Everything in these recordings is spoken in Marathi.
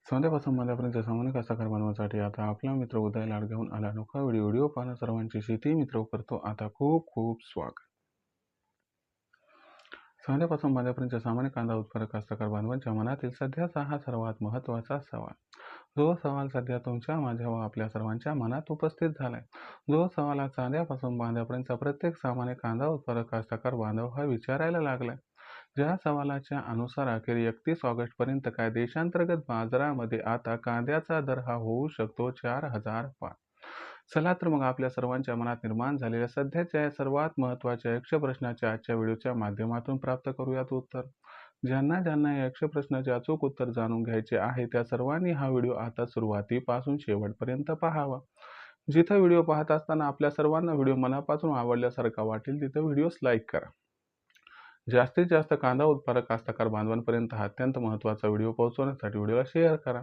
संध्यापासून मध्यापर्यंत सामान्य कास्तकार बनवण्यासाठी आता आपला मित्र उदय लाड घेऊन आला. नोका व्हिडिओ पाहणं सर्वांची शेती मित्र करतो आता खूप खूप स्वागत. संध्यापासून मध्यापर्यंत सामान्य कांदा उत्पादक कास्तकार बांधवांच्या मनातील सध्याचा हा सर्वात महत्त्वाचा सवाल. जो सवाल सध्या तुमच्या माझ्या व आपल्या सर्वांच्या मनात उपस्थित झालाय. जो सवाल आज चांद्यापासून बांध्यापर्यंत प्रत्येक सामान्य कांदा उत्पादक कास्तकार बांधव हा विचारायला लागलाय. ज्या सवालाच्या अनुसार अखेर 31 ऑगस्टपर्यंत काय देशांतर्गत बाजारामध्ये आता कांद्याचा दर हा होऊ शकतो 4,000 पार. चला तर मग आपल्या सर्वांच्या मनात निर्माण झालेल्या सध्याच्या या सर्वात महत्त्वाच्या यक्ष प्रश्नाच्या आजच्या व्हिडिओच्या माध्यमातून प्राप्त करूयात उत्तर. ज्यांना ज्यांना या यक्ष प्रश्नाचे अचूक उत्तर जाणून घ्यायचे आहे त्या सर्वांनी हा व्हिडिओ आता सुरुवातीपासून शेवटपर्यंत पाहावा. जिथं व्हिडिओ पाहत असताना आपल्या सर्वांना व्हिडिओ मनापासून आवडल्यासारखा वाटेल तिथं व्हिडिओस लाईक करा. जास्तीत जास्त कांदा उत्पादक कास्तकार बांधवांपर्यंत हा अत्यंत महत्त्वाचा व्हिडिओ पोहोचवण्यासाठी व्हिडिओला शेअर करा.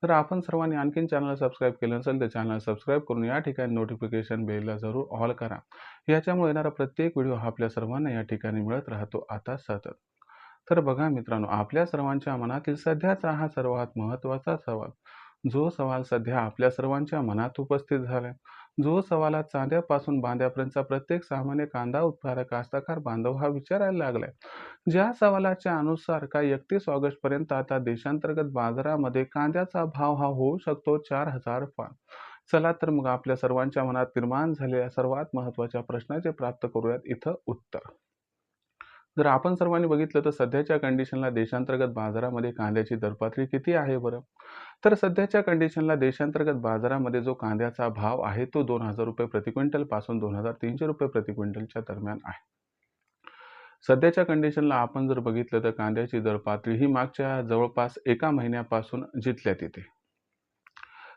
जर आपण सर्वांनी आणखीन चॅनल सबस्क्राईब केलं नसेल तर चॅनल सबस्क्राईब करून या ठिकाणी नोटिफिकेशन बेलला जरूर ऑल करा. याच्यामुळे येणारा प्रत्येक व्हिडिओ हा आपल्या सर्वांना या ठिकाणी मिळत राहतो आता सतत. तर बघा मित्रांनो, आपल्या सर्वांच्या मनातील सध्याचा हा सर्वात महत्त्वाचा सवाल. जो सवाल सध्या आपल्या सर्वांच्या मनात उपस्थित झालाय. जो सवाल चांद्यापासून बांध्यापर्यंतचा प्रत्येक सामान्य कांदा उत्पादक कास्तकार बांधव हा विचारायला लागलाय. ज्या सवालाच्या अनुसार काय 31 ऑगस्टपर्यंत आता देशांतर्गत बाजारामध्ये कांद्याचा भाव हा होऊ शकतो 4,000 पार. चला तर मग आपल्या सर्वांच्या मनात निर्माण झालेल्या सर्वात महत्त्वाच्या प्रश्नाचे प्राप्त करूयात इथं उत्तर. जर आपण सर्वांनी बघितलं तर सध्याच्या कंडिशनला देशांतर्गत बाजारामध्ये कांद्याची दरपातळी किती आहे बरं? तर सध्याच्या कंडिशनला देशांतर्गत बाजारामध्ये जो कांद्याचा भाव आहे तो 2,000 रुपये प्रति क्विंटल पासून 2,300 रुपये प्रति क्विंटलच्या दरम्यान आहे. सध्याच्या कंडिशनला आपण जर बघितलं तर कांद्याची दरपातळी ही मागच्या जवळपास एका महिन्यापासून जिथल्या तिथे.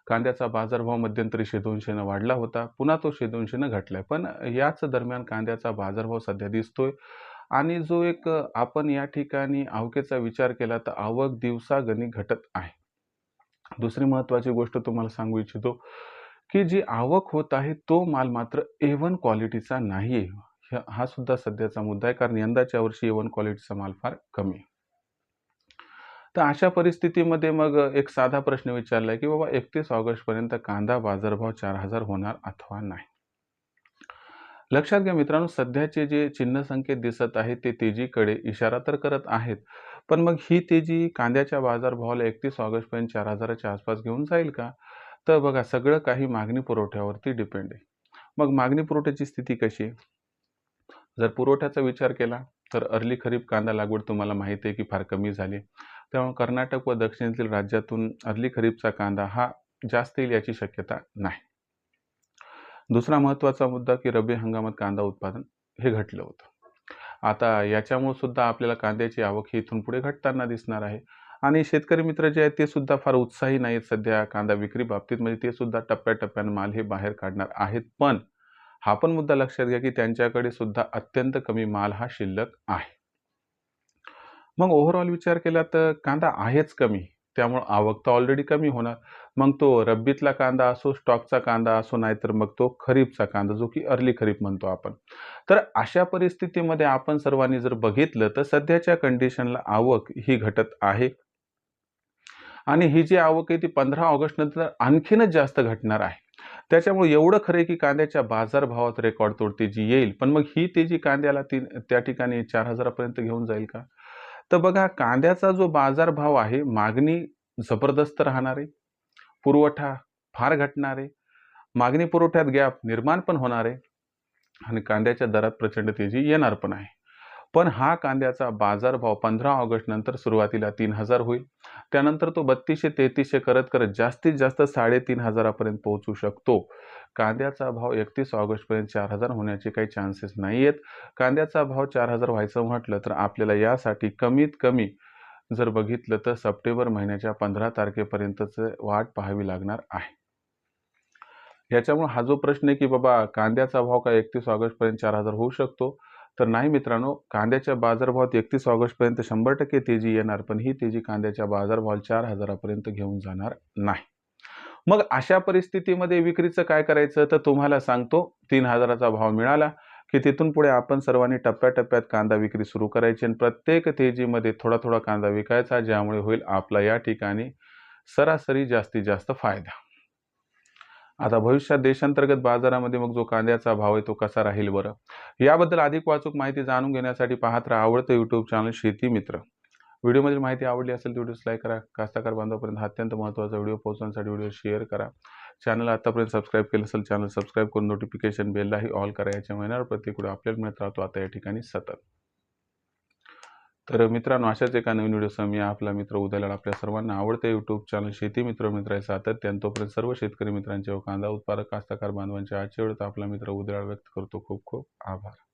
कांद्याचा बाजारभाव मध्यंतरी 100-200 वाढला होता, पुन्हा तो 100-200 घटलाय. पण याच दरम्यान कांद्याचा बाजारभाव सध्या दिसतोय आणि जो एक आपण या ठिकाणी आवकेचा विचार केला तर आवक दिवसागणिक घटत आहे. दुसरी महत्त्वाची गोष्ट तुम्हाला सांगू इच्छितो की जी आवक होत आहे तो माल मात्र A1 क्वालिटीचा नाहीये. हा सुद्धा सध्याचा मुद्दा आहे, कारण यंदाच्या वर्षी A1 क्वालिटीचा माल फार कमी आहे. तर अशा परिस्थितीमध्ये मग एक साधा प्रश्न विचारलाय की बाबा 31 ऑगस्टपर्यंत कांदा बाजारभाव 4,000 होणार अथवा नाही. लक्षात घ्या मित्रांनो, सध्याचे जे चिन्ह संकेत दिसत आहेत ते तेजीकडे इशारा तर करत आहेत, पण मग ही तेजी कांद्याच्या बाजारभावाला 31 ऑगस्टपर्यंत 4,000च्या आसपास घेऊन जाईल का? तर बघा, सगळं काही मागणी पुरवठ्यावरती डिपेंड आहे. मग मागणी पुरवठ्याची स्थिती कशी आहे? जर पुरवठ्याचा विचार केला तर अर्ली खरीप कांदा लागवड तुम्हाला माहिती आहे की फार कमी झाली. त्यामुळे कर्नाटक व दक्षिणेतील राज्यातून अर्ली खरीपचा कांदा हा जास्त येईल याची शक्यता नाही. दुसरा महत्त्वाचा मुद्दा की रब्बी हंगामात कांदा उत्पादन हे घटलं होतं. आता याच्यामुळे सुद्धा आपल्याला कांद्याची आवक ही इथून पुढे घटताना दिसणार आहे आणि शेतकरी मित्र जे आहेत ते सुद्धा फार उत्साही नाहीत सध्या कांदा विक्री बाबतीत. म्हणजे ते सुद्धा टप्प्याटप्प्याने माल हे बाहेर काढणार आहेत. पण हा पण मुद्दा लक्षात घ्या की त्यांच्याकडे सुद्धा अत्यंत कमी माल हा शिल्लक आहे. मग ओव्हरऑल विचार केला तर कांदा आहेच कमी, त्यामुळे आवक तर ऑलरेडी कमी होणार. मग तो रब्बीतला कांदा असो, स्टॉकचा कांदा असो, नाहीतर मग तो खरीपचा कांदा जो की अर्ली खरीप म्हणतो आपण. तर अशा परिस्थितीमध्ये आपण सर्वांनी जर बघितलं तर सध्याच्या कंडिशनला आवक ही घटत आहे आणि ही जी आवक आहे ती 15 ऑगस्ट नंतर आणखीनच जास्त घटणार आहे. त्याच्यामुळे एवढं खरं आहे की कांद्याच्या बाजारभावात रेकॉर्ड तोड तेजी येईल. पण मग ही तेजी कांद्याला त्या ठिकाणी 4,000 पर्यंत घेऊन जाईल का? तर बघा, कांद्याचा जो बाजारभाव आहे, मागणी जबरदस्त राहणार आहे, पुरवठा फार घटणार आहे, मागणी पुरवठ्यात गॅप निर्माण पण होणार आहे आणि कांद्याच्या दरात प्रचंड तेजी येणार पण आहे. पण हा कांद्याचा बाजारभाव 15 ऑगस्ट नंतर सुरुवातीला 3,000 होईल. त्यानंतर तो 3200-3300 करत करत जास्तीत जास्त 3,500 पर्यंत पोहोचू शकतो. कांद्याचा भाव 31 ऑगस्टपर्यंत 4,000 होण्याचे काही चान्सेस नाही आहेत. कांद्याचा भाव 4,000 व्हायचं म्हटलं तर आपल्याला यासाठी कमीत कमी जर बघितलं तर सप्टेंबर महिन्याच्या 15 तारखेपर्यंतच वाट पाहावी लागणार आहे. याच्यामुळे हा जो प्रश्न आहे की बाबा कांद्याचा भाव काय 31 ऑगस्टपर्यंत 4,000 होऊ शकतो, तर नाही मित्रांनो. कांद्याच्या बाजारभावात 31 ऑगस्टपर्यंत 100% तेजी येणार, पण ही तेजी कांद्याच्या बाजारभावाला 4,000 पर्यंत घेऊन जाणार नाही. मग अशा परिस्थितीमध्ये विक्रीचं काय करायचं तर तुम्हाला सांगतो, 3,000चा भाव मिळाला की तिथून पुढे आपण सर्वांनी टप्प्याटप्प्यात कांदा विक्री सुरू करायची आणि प्रत्येक तेजीमध्ये थोडा थोडा कांदा विकायचा, ज्यामुळे होईल आपला या ठिकाणी सरासरी जास्तीत जास्त फायदा. आता भविष्यात देशांतर्गत बाजारामध्ये मग जो कांद्याचा भाव आहे तो कसा राहील बरं? याबद्दल अधिक अचूक माहिती जाणून घेण्यासाठी पाहत राहा आवडतं YouTube चॅनल शेती मित्र. व्हिडिओमधील माहिती आवडली असेल तर व्हिडिओस लाईक करा. कास्तकार बांधवापर्यंत हा अत्यंत महत्त्वाचा व्हिडिओ पोहोचवण्यासाठी व्हिडिओ शेअर करा. चॅनल आतापर्यंत सबस्क्राईब केलं असेल चॅनल सबस्क्राईब करून नोटिफिकेशन बेललाही ऑल करा. याच्या महिन्यावर प्रत्येक व्हिडिओ आपल्याला मिळत राहतो आता या ठिकाणी सतत. तर मित्रांनो, अशाच एका नवीन व्हिडिओसह मी आपला मित्र उदयलाल आपल्या सर्वांना आवडते YouTube चॅनल शेती मित्र सातत्याने तोपर्यंत सर्व शेतकरी मित्रांचे व कांदा उत्पादक कास्तकार बांधवांचे आजच्या वेळेत आपला मित्र उदयलाल व्यक्त करतो. खूप खूप आभार.